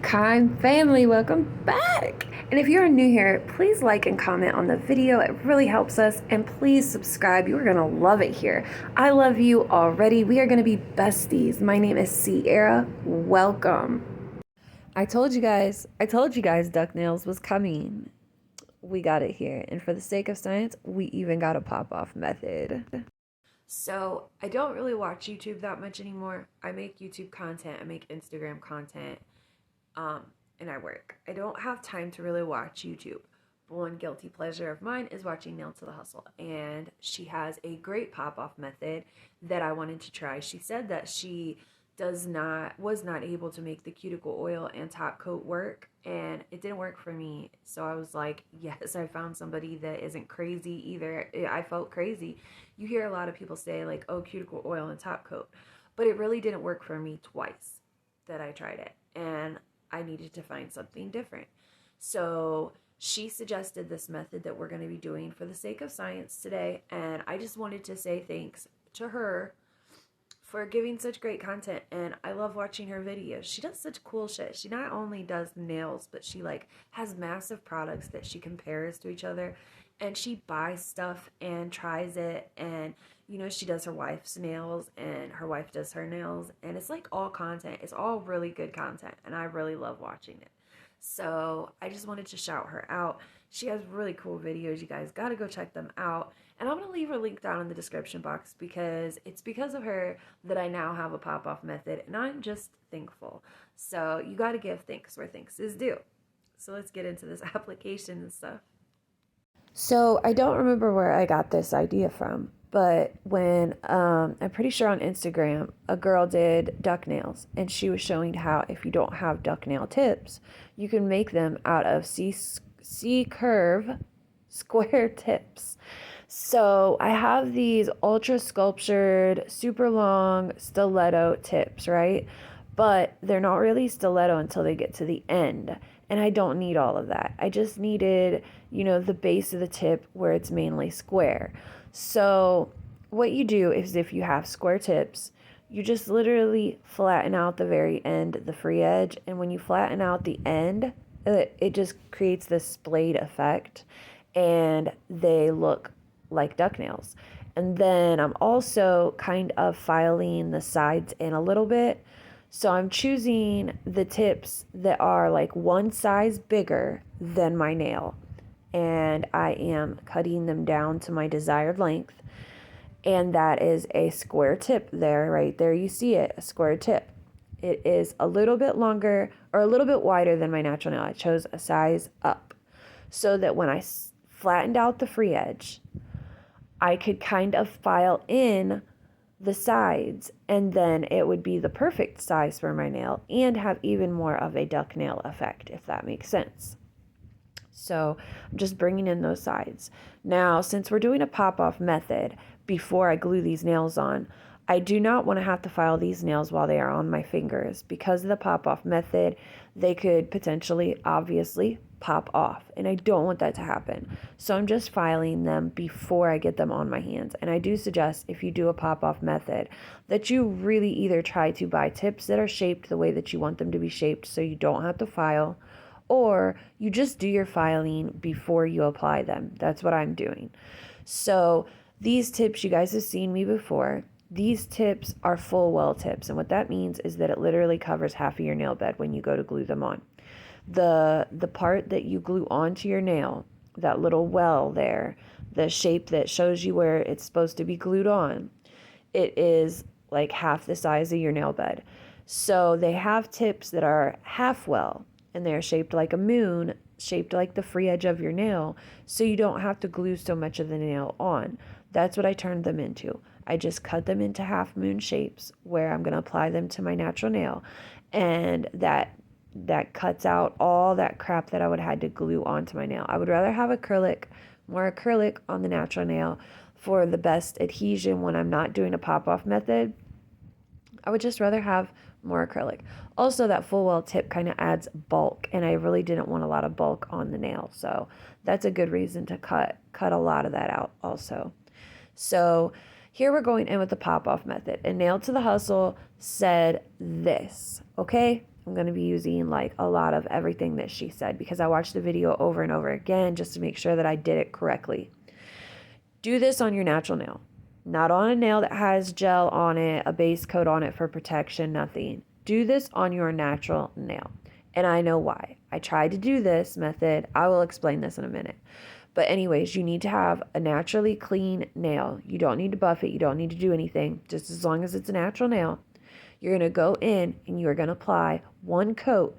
Kind family, welcome back. And if you're new here, please like and comment on the video. It really helps us. And please subscribe. You're going to love it here. I love you already. We are going to be besties. My name is Sierra. Welcome. I told you guys duck nails was coming. We got it here. And for the sake of science, we even got a pop-off method. So I don't really watch YouTube that much anymore. I make YouTube content. I make Instagram content. And I work. I don't have time to really watch YouTube. But one guilty pleasure of mine is watching Nail to the Hustle. And she has a great pop-off method that I wanted to try. She said that she was not able to make the cuticle oil and top coat work, and it didn't work for me. So I was like, yes, I found somebody that isn't crazy either. I felt crazy. You hear a lot of people say like, oh, cuticle oil and top coat, but it really didn't work for me twice that I tried it, and I needed to find something different. So she suggested this method that we're going to be doing for the sake of science today, and I just wanted to say thanks to her for giving such great content. And I love watching her videos. She does such cool shit. She not only does nails, but she like has massive products that she compares to each other, and she buys stuff and tries it. And she does her wife's nails and her wife does her nails, and it's like all content. It's all really good content, and I really love watching it. So I just wanted to shout her out. She has really cool videos. You guys got to go check them out. And I'm going to leave her link down in the description box, because it's because of her that I now have a pop-off method, and I'm just thankful. So you got to give thanks where thanks is due. So let's get into this application and stuff. So I don't remember where I got this idea from, but when I'm pretty sure on Instagram, a girl did duck nails, and she was showing how if you don't have duck nail tips, you can make them out of C-curve square tips. So I have these ultra sculptured, super long stiletto tips, right? But they're not really stiletto until they get to the end. And I don't need all of that. I just needed, the base of the tip where it's mainly square. So what you do is, if you have square tips, you just literally flatten out the very end, the free edge. And when you flatten out the end, it just creates this splayed effect, and they look like duck nails. And then I'm also kind of filing the sides in a little bit. So I'm choosing the tips that are like one size bigger than my nail, and I am cutting them down to my desired length. And that is a square tip there, right there. You see it, a square tip. It is a little bit longer or a little bit wider than my natural nail. I chose a size up so that when I flattened out the free edge, I could kind of file in the sides, and then it would be the perfect size for my nail and have even more of a duck nail effect, if that makes sense. So I'm just bringing in those sides. Now, since we're doing a pop-off method, before I glue these nails on, I do not want to have to file these nails while they are on my fingers. Because of the pop-off method, they could potentially, obviously, pop off, and I don't want that to happen. So I'm just filing them before I get them on my hands. And I do suggest, if you do a pop-off method, that you really either try to buy tips that are shaped the way that you want them to be shaped so you don't have to file, or you just do your filing before you apply them. That's what I'm doing. So these tips, you guys have seen me before. These tips are full well tips, and what that means is that it literally covers half of your nail bed when you go to glue them on. The part that you glue onto your nail, that little well there, the shape that shows you where it's supposed to be glued on, it is like half the size of your nail bed. So they have tips that are half well, and they're shaped like a moon, shaped like the free edge of your nail, so you don't have to glue so much of the nail on. That's what I turned them into. I just cut them into half moon shapes where I'm going to apply them to my natural nail, and that cuts out all that crap that I would have had to glue onto my nail. I would rather have more acrylic on the natural nail for the best adhesion when I'm not doing a pop-off method. I would just rather have more acrylic. Also, that full well tip kind of adds bulk, and I really didn't want a lot of bulk on the nail. So that's a good reason to cut a lot of that out also. So here we're going in with the pop-off method, and Nail to the Hustle said this, okay? I'm going to be using like a lot of everything that she said because I watched the video over and over again just to make sure that I did it correctly. Do this on your natural nail, not on a nail that has gel on it, a base coat on it for protection, nothing. Do this on your natural nail. And I know why. I tried to do this method. I will explain this in a minute. But anyways, you need to have a naturally clean nail. You don't need to buff it. You don't need to do anything. Just as long as it's a natural nail. You're going to go in and you are going to apply 1 coat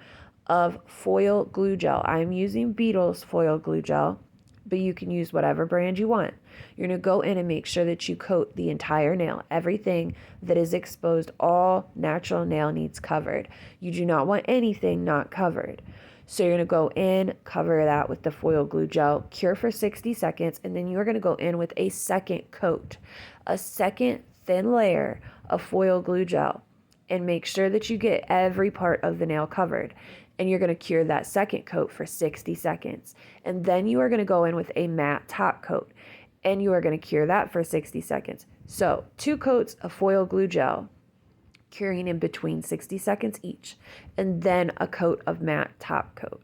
of foil glue gel. I'm using Beetle's foil glue gel, but you can use whatever brand you want. You're going to go in and make sure that you coat the entire nail. Everything that is exposed, all natural nail needs covered. You do not want anything not covered. So you're going to go in, cover that with the foil glue gel, cure for 60 seconds, and then you're going to go in with a second coat, a second thin layer of foil glue gel, and make sure that you get every part of the nail covered. And you're going to cure that second coat for 60 seconds. And then you are going to go in with a matte top coat, and you are going to cure that for 60 seconds. So 2 coats of foil glue gel, curing in between 60 seconds each, and then a coat of matte top coat.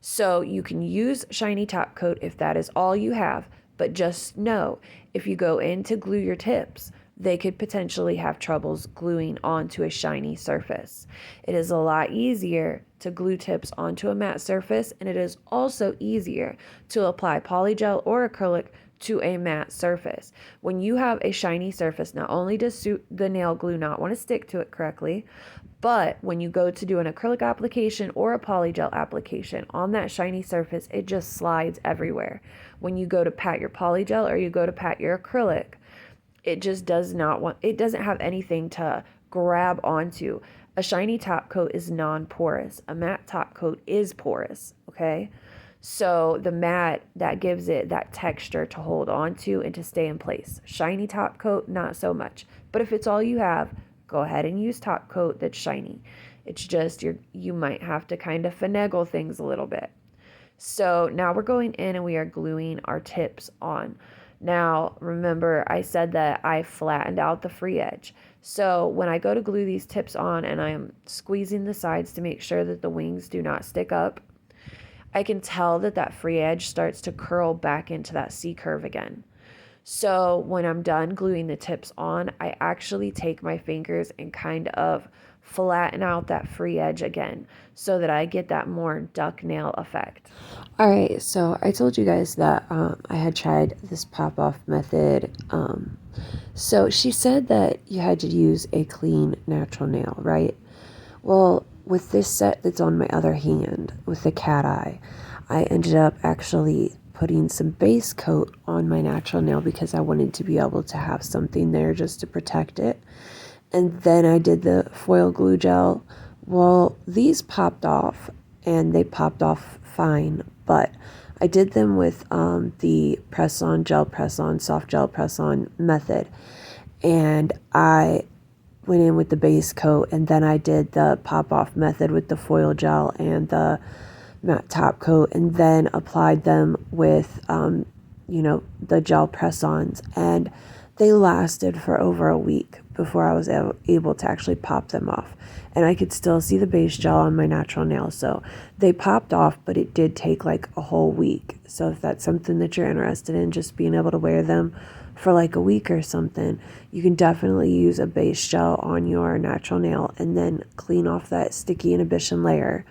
So you can use shiny top coat if that is all you have, but just know if you go in to glue your tips, they could potentially have troubles gluing onto a shiny surface. It is a lot easier to glue tips onto a matte surface, and it is also easier to apply polygel or acrylic to a matte surface. When you have a shiny surface, not only does the nail glue not want to stick to it correctly, but when you go to do an acrylic application or a polygel application on that shiny surface, it just slides everywhere. When you go to pat your polygel or you go to pat your acrylic, it just it doesn't have anything to grab onto. A shiny top coat is non-porous. A matte top coat is porous, okay? So the matte, that gives it that texture to hold on to and to stay in place. Shiny top coat, not so much. But if it's all you have, go ahead and use top coat that's shiny. It's just you might have to kind of finagle things a little bit. So now we're going in and we are gluing our tips on. Now, remember, I said that I flattened out the free edge. So when I go to glue these tips on and I'm squeezing the sides to make sure that the wings do not stick up, I can tell that that free edge starts to curl back into that C curve again. So when I'm done gluing the tips on, I actually take my fingers and kind of flatten out that free edge again so that I get that more duck nail effect. All right, so I told you guys that I had tried this pop-off method. So she said that you had to use a clean natural nail, right? Well, with this set that's on my other hand, with the cat eye, I ended up actually putting some base coat on my natural nail because I wanted to be able to have something there just to protect it. And then I did the foil glue gel. Well, these popped off, and they popped off fine, but I did them with the press-on, gel press-on, soft gel press-on method. And I went in with the base coat, and then I did the pop-off method with the foil gel and the matte top coat, and then applied them with, the gel press-ons. And they lasted for over a week before I was able to actually pop them off. And I could still see the base gel on my natural nails. So they popped off, but it did take like a whole week. So if that's something that you're interested in, just being able to wear them for like a week or something, you can definitely use a base gel on your natural nail and then clean off that sticky inhibition layer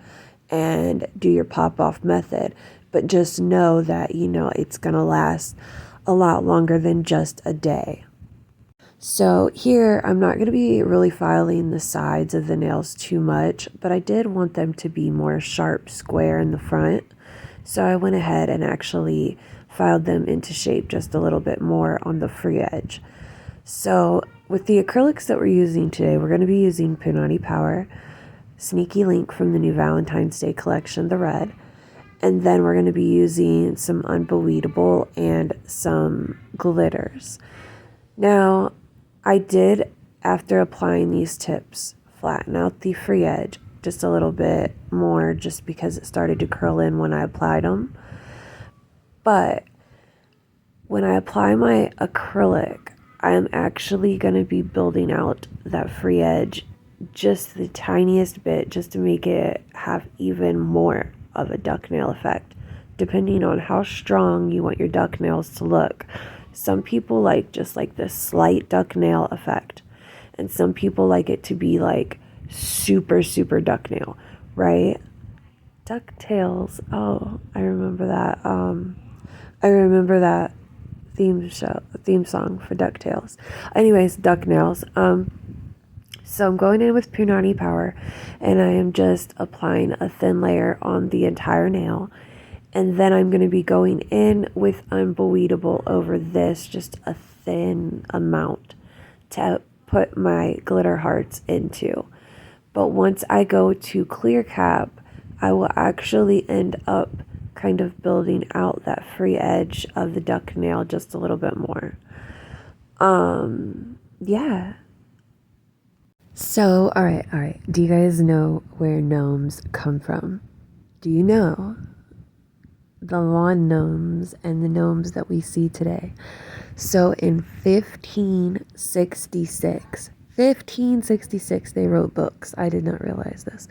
and do your pop-off method. But just know that, it's going to last a lot longer than just a day. So here, I'm not going to be really filing the sides of the nails too much, but I did want them to be more sharp, square in the front. So I went ahead and actually filed them into shape just a little bit more on the free edge. So with the acrylics that we're using today, we're going to be using Punani Power, Sneaky Link from the new Valentine's Day collection, the red, and then we're going to be using some Unbelievable and some glitters. Now, I did, after applying these tips, flatten out the free edge just a little bit more just because it started to curl in when I applied them. But when I apply my acrylic, I am actually going to be building out that free edge just the tiniest bit, just to make it have even more of a duck nail effect, depending on how strong you want your duck nails to look. Some people like just like this slight duck nail effect, and some people like it to be like super, super duck nail, right? DuckTales. Oh, I remember that. I remember that theme song for DuckTales. Anyways, duck nails. So I'm going in with Punani Power, and I am just applying a thin layer on the entire nail. And then I'm going to be going in with Unbelievable over this, just a thin amount to put my glitter hearts into. But once I go to clear cap, I will actually end up kind of building out that free edge of the duck nail just a little bit more. Yeah. So, all right. Do you guys know where gnomes come from? Do you know the lawn gnomes and the gnomes that we see today? So in 1566, they wrote books. I did not realize this.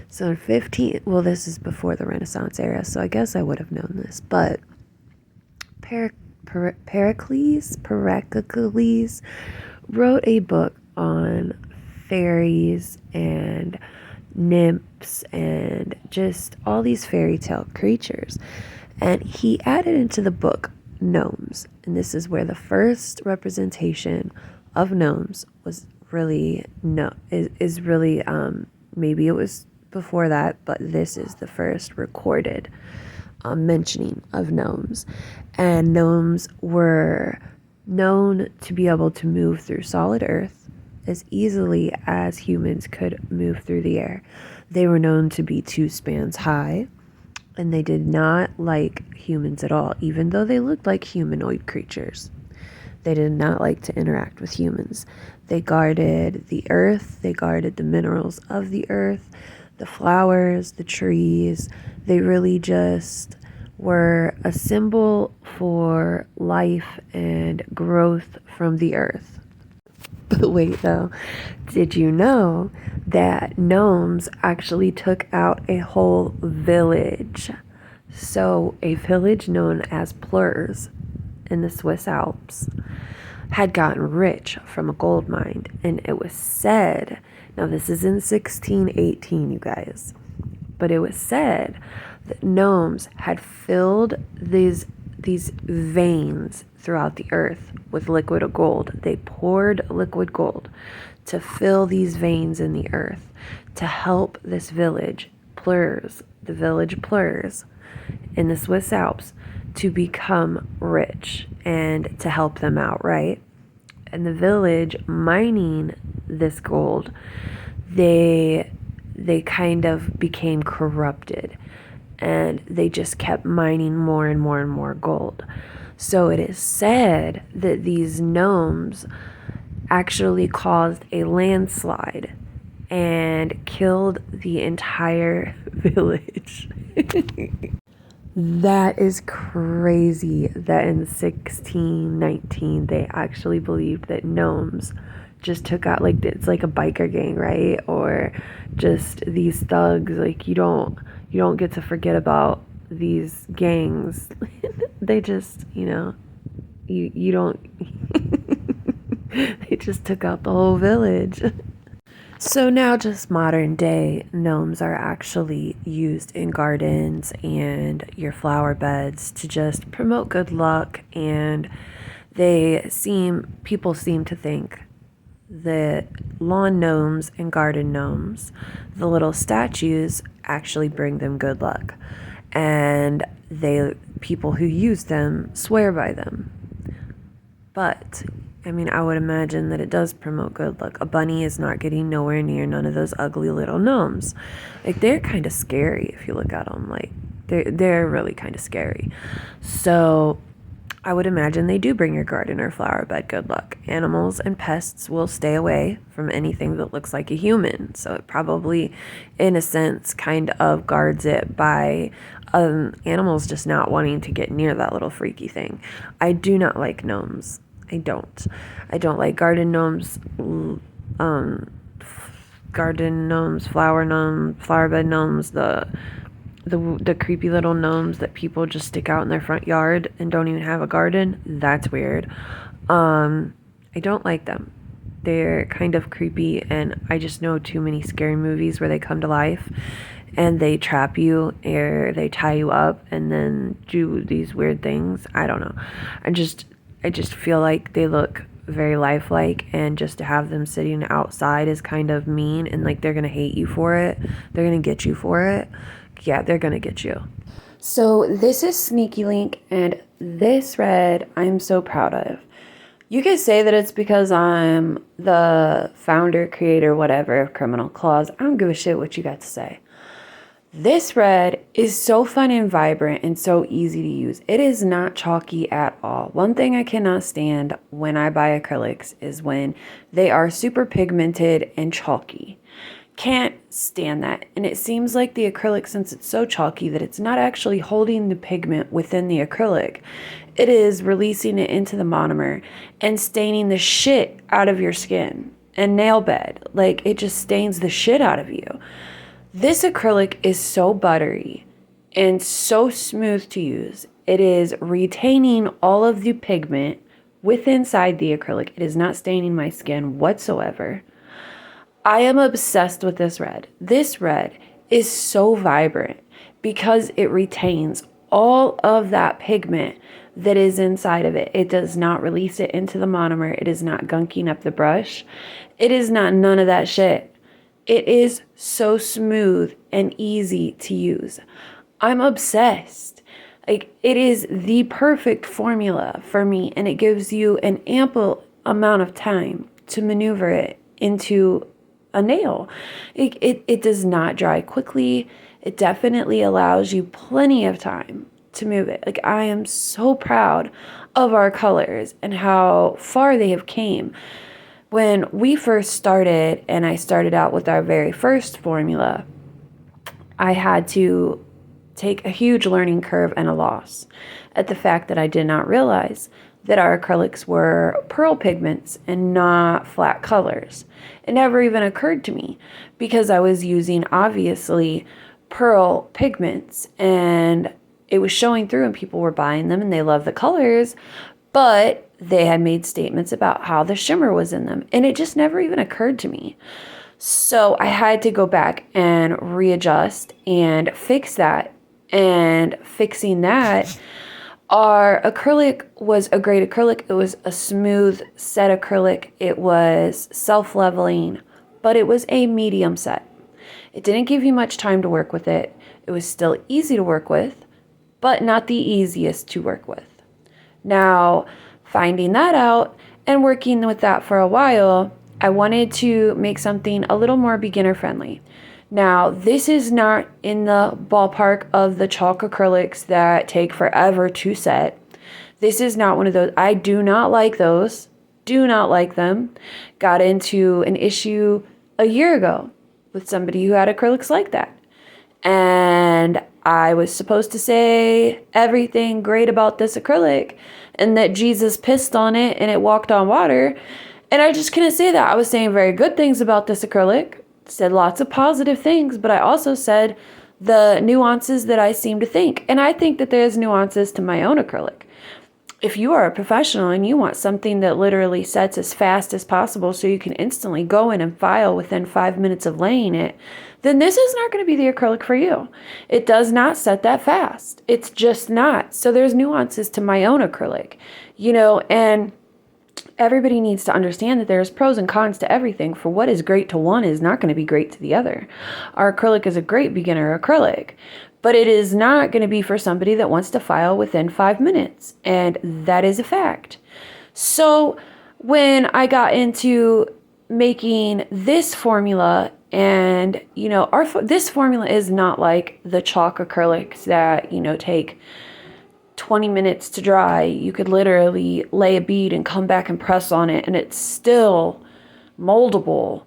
So this is before the Renaissance era, so I guess I would have known this. But Pericles wrote a book on fairies and nymphs and just all these fairy tale creatures. And he added into the book gnomes. And this is where the first representation of gnomes was really, maybe it was before that, but this is the first recorded mentioning of gnomes. And gnomes were known to be able to move through solid earth as easily as humans could move through the air. They were known to be 2 spans high, and they did not like humans at all, even though they looked like humanoid creatures. They did not like to interact with humans. They guarded the earth, they guarded the minerals of the earth, the flowers, the trees. They really just were a symbol for life and growth from the earth. But wait though, did you know that gnomes actually took out a whole village? So a village known as Pleurs in the Swiss Alps had gotten rich from a gold mine, and it was said, now this is in 1618, you guys, but it was said that gnomes had filled these veins throughout the earth with liquid gold. They poured liquid gold to fill these veins in the earth to help this village, Pleurs, the village Pleurs in the Swiss Alps, to become rich and to help them out, right? And the village mining this gold, they kind of became corrupted, and they just kept mining more and more and more gold. So it is said that these gnomes actually caused a landslide and killed the entire village. That is crazy that in 1619 they actually believed that gnomes just took out, like, it's like a biker gang, right? Or just these thugs. Like, you don't get to forget about these gangs. They just, you don't they just took out the whole village. So now just modern day gnomes are actually used in gardens and your flower beds to just promote good luck, and people seem to think that lawn gnomes and garden gnomes, the little statues, actually bring them good luck, and people who use them swear by them. But I would imagine that it does promote good luck. A bunny is not getting nowhere near none of those ugly little gnomes. Like, they're kind of scary if you look at them. Like, they're really kind of scary. So I would imagine they do bring your garden or flower bed good luck. Animals and pests will stay away from anything that looks like a human. So it probably, in a sense, kind of guards it by animals just not wanting to get near that little freaky thing. I do not like gnomes. I don't like garden gnomes. garden gnomes, flower gnomes, flower bed gnomes, the creepy little gnomes that people just stick out in their front yard and don't even have a garden. That's weird. I don't like them. They're kind of creepy, and I just know too many scary movies where they come to life and they trap you or they tie you up and then do these weird things. I don't know. I just feel like they look very lifelike, and just to have them sitting outside is kind of mean, and like they're gonna hate you for it. They're gonna get you for it. Yeah, they're gonna get you. So this is Sneaky Link, and this red I'm so proud of. You could say that it's because I'm the founder, creator, whatever of Criminal Claws. I don't give a shit what you got to say. This red is so fun and vibrant and so easy to use. It is not chalky at all. One thing I cannot stand when I buy acrylics is when they are super pigmented and chalky. Can't stand that. And it seems like the acrylic, since it's so chalky, that it's not actually holding the pigment within the acrylic. It is releasing it into the monomer and staining the shit out of your skin and nail bed. Like, it just stains the shit out of you. This acrylic is so buttery and so smooth to use. It is retaining all of the pigment inside the acrylic. It is not staining my skin whatsoever. I am obsessed with this red. This red is so vibrant because it retains all of that pigment that is inside of it. It does not release it into the monomer. It is not gunking up the brush. It is not none of that shit. It is so smooth and easy to use. I'm obsessed. Like, it is the perfect formula for me, and it gives you an ample amount of time to maneuver it into a nail. It does not dry quickly. It definitely allows you plenty of time to move it. Like, I am so proud of our colors and how far they have came. When we first started, and I started out with our very first formula, I had to take a huge learning curve and a loss at the fact that I did not realize that our acrylics were pearl pigments and not flat colors. It never even occurred to me because I was using, obviously, pearl pigments, and it was showing through and people were buying them and they loved the colors, but they had made statements about how the shimmer was in them, and it just never even occurred to me. So I had to go back and readjust and fix that. And fixing that, our acrylic was a great acrylic. It was a smooth set acrylic. It was self-leveling, but it was a medium set. It didn't give you much time to work with it. It was still easy to work with, but not the easiest to work with. Now, finding that out and working with that for a while, I wanted to make something a little more beginner friendly. Now, this is not in the ballpark of the chalk acrylics that take forever to set. This is not one of those. I do not like those. Do not like them. Got into an issue a year ago with somebody who had acrylics like that. And I was supposed to say everything great about this acrylic and that Jesus pissed on it and it walked on water. And I just couldn't say that. I was saying very good things about this acrylic, said lots of positive things, but I also said the nuances that I seem to think. And I think that there's nuances to my own acrylic. If you are a professional and you want something that literally sets as fast as possible so you can instantly go in and file within 5 minutes of laying it, then this is not going to be the acrylic for you. It does not set that fast. It's just not. So there's nuances to my own acrylic, and everybody needs to understand that there's pros and cons to everything. For what is great to one is not going to be great to the other. Our acrylic is a great beginner acrylic, but it is not going to be for somebody that wants to file within 5 minutes. And that is a fact. So when I got into making this formula, and, this formula is not like the chalk acrylics that, take 20 minutes to dry. You could literally lay a bead and come back and press on it and it's still moldable.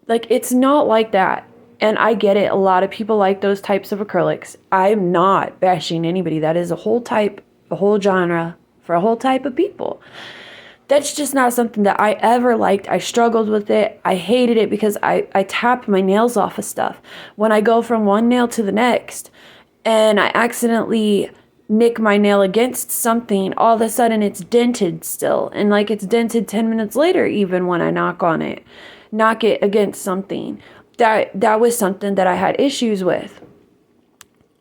Like, it's not like that. And I get it. A lot of people like those types of acrylics. I'm not bashing anybody. That is a whole type, a whole genre for a whole type of people. That's just not something that I ever liked. I struggled with it. I hated it because I tap my nails off of stuff. When I go from one nail to the next and I accidentally nick my nail against something, all of a sudden it's dented still. And like it's dented 10 minutes later, even when I knock it against something. That was something that I had issues with.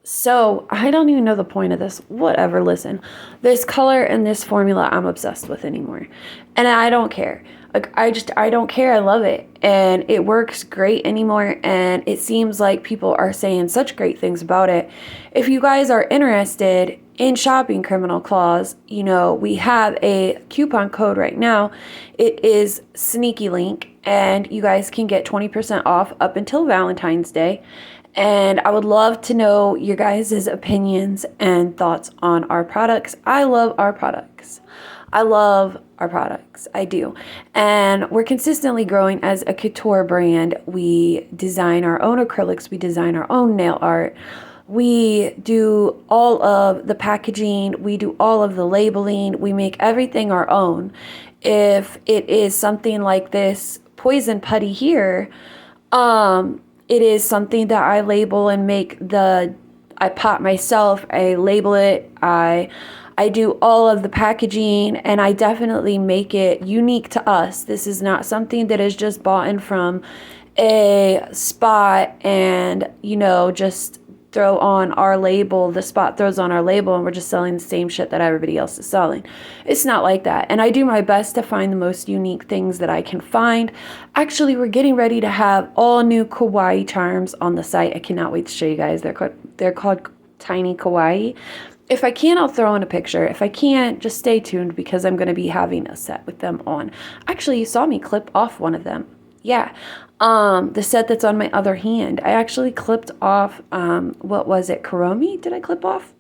So I don't even know the point of this. Whatever, listen. This color and this formula I'm obsessed with anymore. And I don't care. Like I don't care. I love it. And it works great anymore. And it seems like people are saying such great things about it. If you guys are interested in shopping Criminal Claws, we have a coupon code right now. It is Sneaky Link. And you guys can get 20% off up until Valentine's Day. And I would love to know your guys' opinions and thoughts on our products. I love our products. I do. And we're consistently growing as a couture brand. We design our own acrylics. We design our own nail art. We do all of the packaging. We do all of the labeling. We make everything our own. If it is something like this poison putty here, it is something that I label and I pop myself, I label it, I do all of the packaging, and I definitely make it unique to us. This is not something that is just bought in from a spot and, just throw on our label. The spot throws on our label and we're just selling the same shit that everybody else is selling. It's not like that. And I do my best to find the most unique things that I can find. Actually, we're getting ready to have all new kawaii charms on the site. I cannot wait to show you guys. They're called Tiny Kawaii. If I can, I'll throw in a picture. If I can't, just stay tuned because I'm going to be having a set with them on. Actually, you saw me clip off one of them. Yeah. The set that's on my other hand. I actually clipped off, what was it? Kuromi? Did I clip off?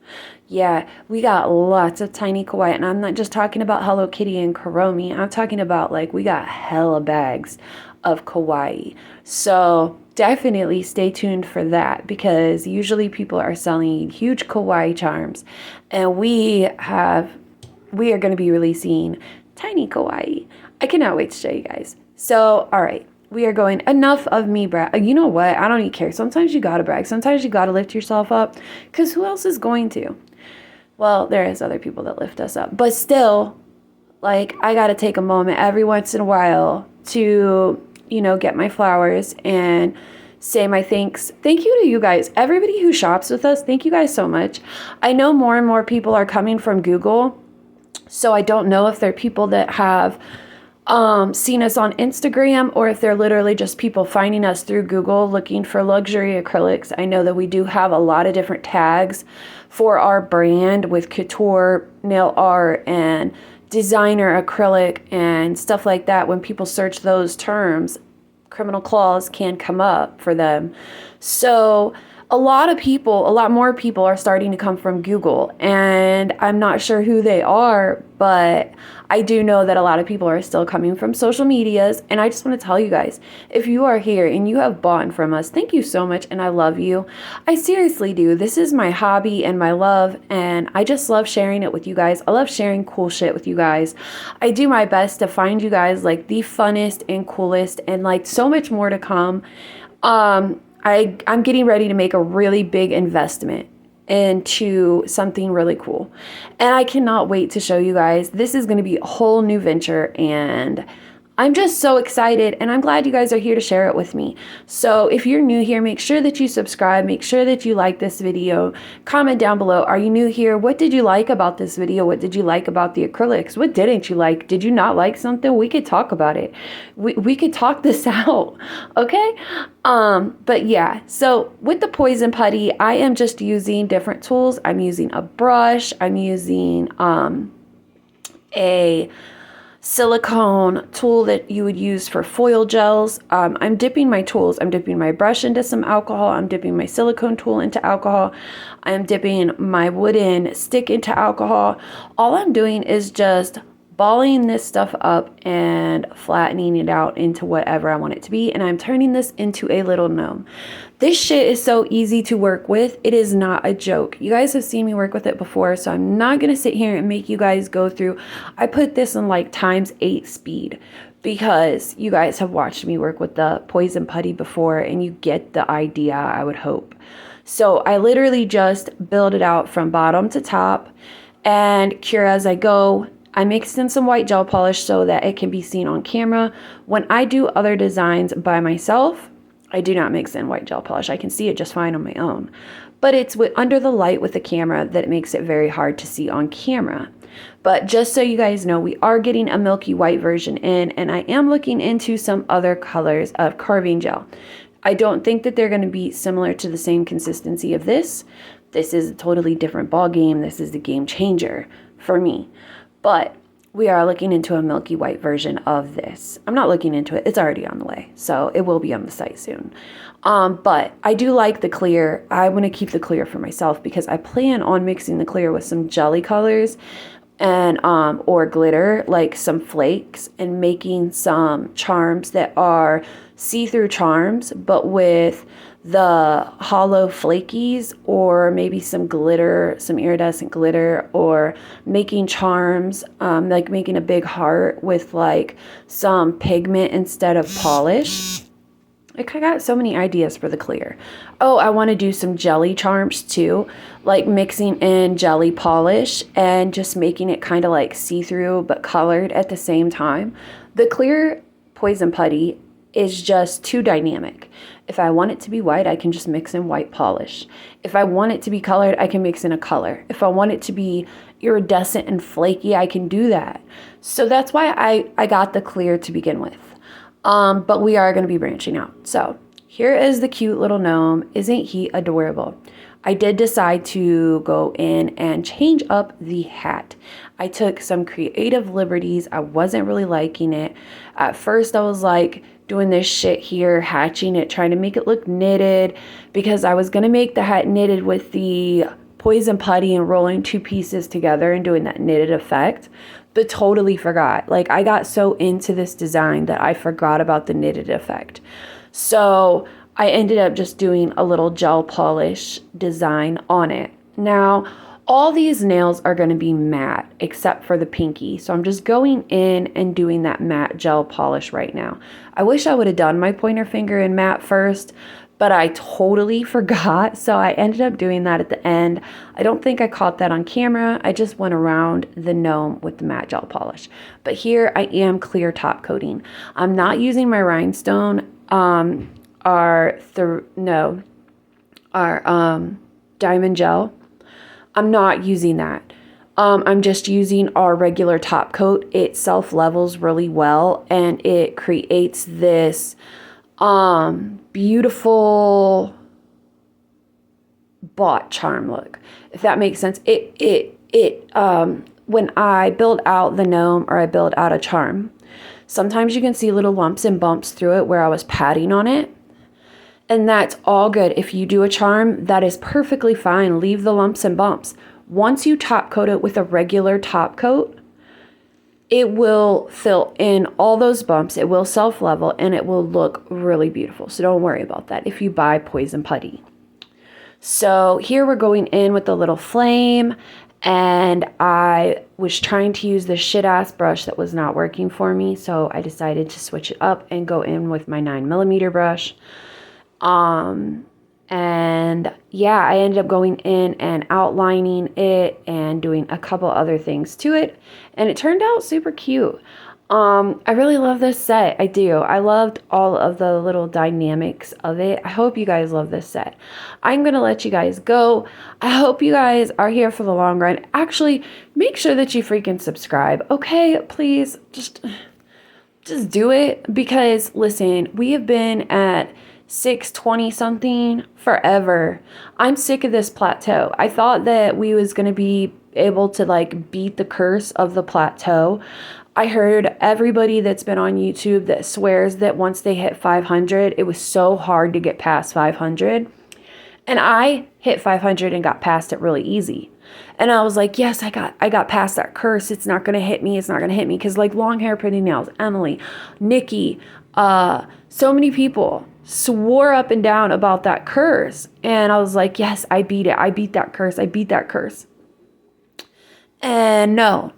Yeah, we got lots of tiny kawaii. And I'm not just talking about Hello Kitty and Kuromi. I'm talking about we got hella bags of kawaii. So definitely stay tuned for that because usually people are selling huge kawaii charms. And we are going to be releasing tiny kawaii. I cannot wait to show you guys. So, all right. We are going, enough of me brag. You know what? I don't even care. Sometimes you gotta brag. Sometimes you gotta lift yourself up because who else is going to? Well, there is other people that lift us up. But still, I gotta take a moment every once in a while to, get my flowers and say my thanks. Thank you to you guys. Everybody who shops with us, thank you guys so much. I know more and more people are coming from Google. So I don't know if they're people that have seen us on Instagram or if they're literally just people finding us through Google looking for luxury acrylics. I know that we do have a lot of different tags for our brand with couture, nail art, and designer acrylic and stuff like that. When people search those terms, Criminal Claws can come up for them. So a lot more people are starting to come from Google, and I'm not sure who they are, but I do know that a lot of people are still coming from social medias. And I just want to tell you guys, if you are here and you have bought from us, thank you so much. And I love you. I seriously do. This is my hobby and my love. And I just love sharing it with you guys. I love sharing cool shit with you guys. I do my best to find you guys the funnest and coolest and so much more to come. I'm getting ready to make a really big investment into something really cool. And I cannot wait to show you guys. This is going to be a whole new venture and I'm just so excited and I'm glad you guys are here to share it with me. So if you're new here, make sure that you subscribe, make sure that you like this video, comment down below. Are you new here? What did you like about this video? What did you like about the acrylics? What didn't you like? Did you not like something? We could talk about it. We could talk this out. Okay. But yeah, so with the poison putty, I am just using different tools. I'm using a brush. I'm using, a silicone tool that you would use for foil gels. I'm dipping my tools. I'm dipping my brush into some alcohol. I'm dipping my silicone tool into alcohol. I'm dipping my wooden stick into alcohol. All I'm doing is just balling this stuff up and flattening it out into whatever I want it to be. And I'm turning this into a little gnome. This shit is so easy to work with. It is not a joke. You guys have seen me work with it before, so I'm not going to sit here and make you guys go through. I put this in like ×8 speed because you guys have watched me work with the poison putty before and you get the idea, I would hope. So I literally just build it out from bottom to top and cure as I go. I mixed in some white gel polish so that it can be seen on camera. When I do other designs by myself, I do not mix in white gel polish. I can see it just fine on my own. But it's under the light with the camera that it makes it very hard to see on camera. But just so you guys know, we are getting a milky white version in, and I am looking into some other colors of carving gel. I don't think that they're going to be similar to the same consistency of this. This is a totally different ball game. This is the game changer for me. But we are looking into a milky white version of this. I'm not looking into it. It's already on the way. So it will be on the site soon. But I do like the clear. I want to keep the clear for myself because I plan on mixing the clear with some jelly colors and or glitter, like some flakes, and making some charms that are see-through charms, but with the hollow flakies, or maybe some glitter, some iridescent glitter, or making charms, like making a big heart with like some pigment instead of polish. Like, I got so many ideas for the clear. Oh, I want to do some jelly charms too, like mixing in jelly polish and just making it kind of like see-through but colored at the same time. The clear poison putty is just too dynamic. If I want it to be white, I can just mix in white polish. If I want it to be colored, I can mix in a color. If I want it to be iridescent and flaky, I can do that. So that's why I got the clear to begin with. But we are going to be branching out. So here is the cute little gnome. Isn't he adorable? I did decide to go in and change up the hat. I took some creative liberties. I wasn't really liking it. At first, I was like doing this shit here, hatching it, trying to make it look knitted, because I was going to make the hat knitted with the poison putty and rolling two pieces together and doing that knitted effect. But totally forgot. Like, I got so into this design that I forgot about the knitted effect. So I ended up just doing a little gel polish design on it. Now, all these nails are going to be matte except for the pinky. So I'm just going in and doing that matte gel polish right now. I wish I would have done my pointer finger in matte first, but I totally forgot. So I ended up doing that at the end. I don't think I caught that on camera. I just went around the gnome with the matte gel polish. But here I am clear top coating. I'm not using my rhinestone, our diamond gel. I'm not using that. I'm just using our regular top coat. It self-levels really well, and it creates this beautiful bought charm look, if that makes sense. When I build out the gnome or I build out a charm, sometimes you can see little lumps and bumps through it where I was patting on it. And that's all good. If you do a charm, that is perfectly fine. Leave the lumps and bumps. Once you top coat it with a regular top coat, it will fill in all those bumps. It will self-level and it will look really beautiful. So don't worry about that if you buy poison putty. So here we're going in with the little flame, and I was trying to use the shit-ass brush that was not working for me. So I decided to switch it up and go in with my 9mm brush. And yeah, I ended up going in and outlining it and doing a couple other things to it, and it turned out super cute. I really love this set. I do. I loved all of the little dynamics of it. I hope you guys love this set. I'm going to let you guys go. I hope you guys are here for the long run. Actually, make sure that you freaking subscribe. Okay, please just do it, because listen, we have been at 620 something forever. I'm sick of this plateau. I thought that we was going to be able to like beat the curse of the plateau. I heard everybody that's been on YouTube that swears that once they hit 500, it was so hard to get past 500. And I hit 500 and got past it really easy. And I was like, yes, I got past that curse. It's not going to hit me. It's not going to hit me. Because like long hair, pretty nails, Emily, Nikki, so many people swore up and down about that curse. And I was like, yes, I beat it. I beat that curse. I beat that curse. And no,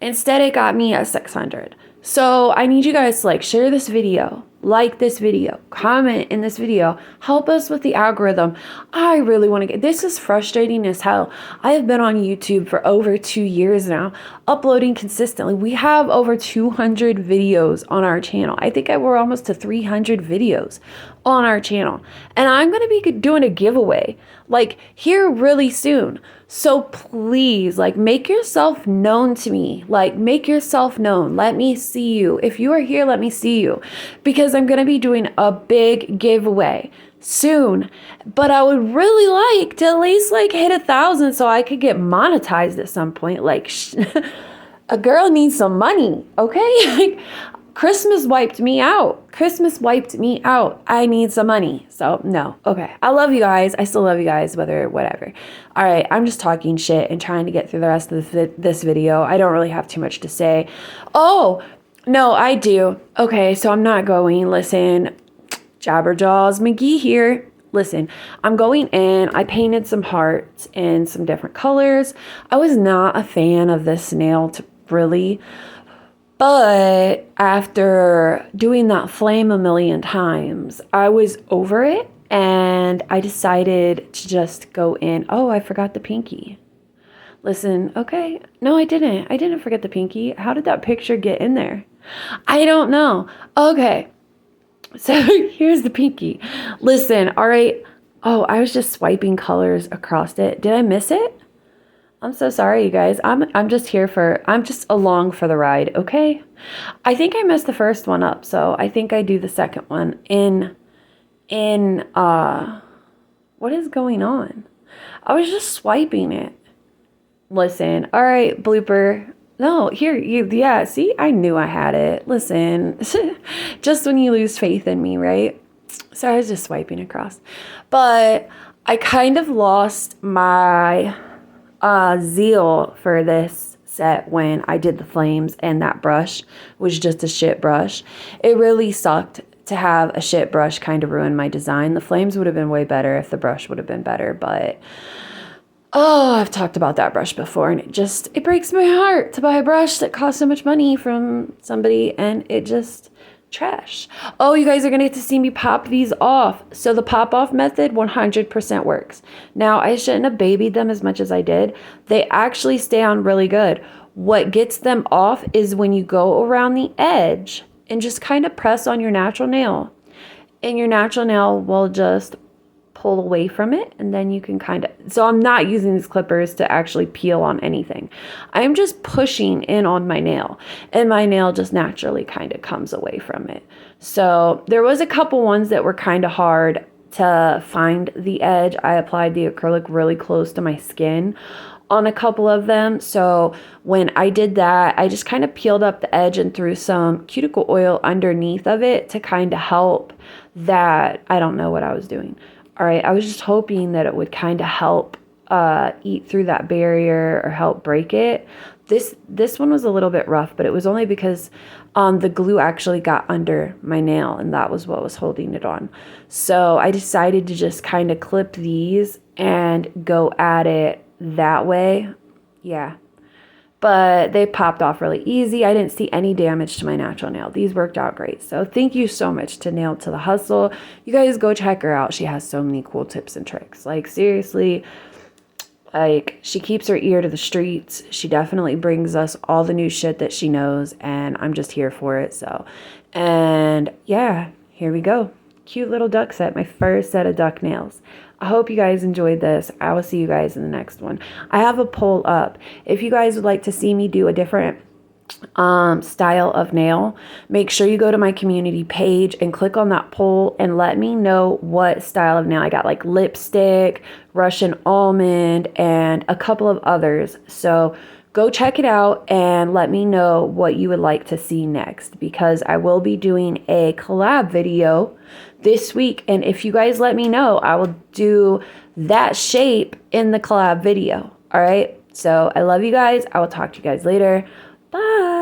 instead it got me at 600. So I need you guys to like share this video, like this video, comment in this video, help us with the algorithm. I really want to get, this is frustrating as hell. I have been on YouTube for over 2 years now, uploading consistently. We have over 200 videos on our channel. I think we're almost to 300 videos on our channel. And I'm going to be doing a giveaway like here really soon. So please, like, make yourself known to me. Like, make yourself known. Let me see you. If you are here, let me see you. Because I'm going to be doing a big giveaway soon. But I would really like to at least, like, hit 1,000 so I could get monetized at some point. Like, a girl needs some money, okay? Like, Christmas wiped me out. Christmas wiped me out. I need some money. So no. Okay. I love you guys. I still love you guys, whatever. All right. I'm just talking shit and trying to get through the rest of this video. I don't really have too much to say. Oh, no, I do. Okay. So I'm not going. Listen, Jabberjaws McGee here. Listen, I'm going in. I painted some hearts in some different colors. I was not a fan of this nail really. But after doing that flame a million times, I was over it and I decided to just go in. Oh, I forgot the pinky. Listen, okay. No, I didn't. I didn't forget the pinky. How did that picture get in there? I don't know. Okay. So here's the pinky. Listen, all right. Oh, I was just swiping colors across it. Did I miss it? I'm so sorry, you guys. I'm just along for the ride, okay? I think I messed the first one up, so I think I do the second one what is going on? I was just swiping it. Listen, all right, blooper. No, yeah, see, I knew I had it. Listen, just when you lose faith in me, right? So I was just swiping across. But I kind of lost my zeal for this set when I did the flames, and that brush was just a shit brush. It really sucked to have a shit brush kind of ruin my design. The flames would have been way better if the brush would have been better, but I've talked about that brush before, and it breaks my heart to buy a brush that costs so much money from somebody, and it just trash. Oh, you guys are gonna get to see me pop these off. So the pop off method 100% works. Now, I shouldn't have babied them as much as I did. They actually stay on really good. What gets them off is when you go around the edge and just kind of press on your natural nail, and your natural nail will just pull away from it, and then you can so I'm not using these clippers to actually peel on anything. I'm just pushing in on my nail, and my nail just naturally kind of comes away from it. So there was a couple ones that were kind of hard to find the edge. I applied the acrylic really close to my skin on a couple of them. So when I did that, I just kind of peeled up the edge and threw some cuticle oil underneath of it to kind of help that. I don't know what I was doing. All right, I was just hoping that it would kind of help eat through that barrier or help break it. This one was a little bit rough, but it was only because the glue actually got under my nail, and that was what was holding it on. So I decided to just kind of clip these and go at it that way. Yeah. But they popped off really easy. I didn't see any damage to my natural nail. These worked out great. So thank you so much to Nail to the Hustle. You guys go check her out. She has so many cool tips and tricks. Like, seriously, like, she keeps her ear to the streets. She definitely brings us all the new shit that she knows, and I'm just here for it. So, and yeah, here we go. Cute little duck set, my first set of duck nails. I hope you guys enjoyed this. I will see you guys in the next one. I have a poll up. If you guys would like to see me do a different style of nail, make sure you go to my community page and click on that poll and let me know what style of nail. I got like lipstick, Russian almond, and a couple of others. So go check it out and let me know what you would like to see next, because I will be doing a collab video this week. And if you guys let me know, I will do that shape in the collab video. All right. So I love you guys. I will talk to you guys later. Bye.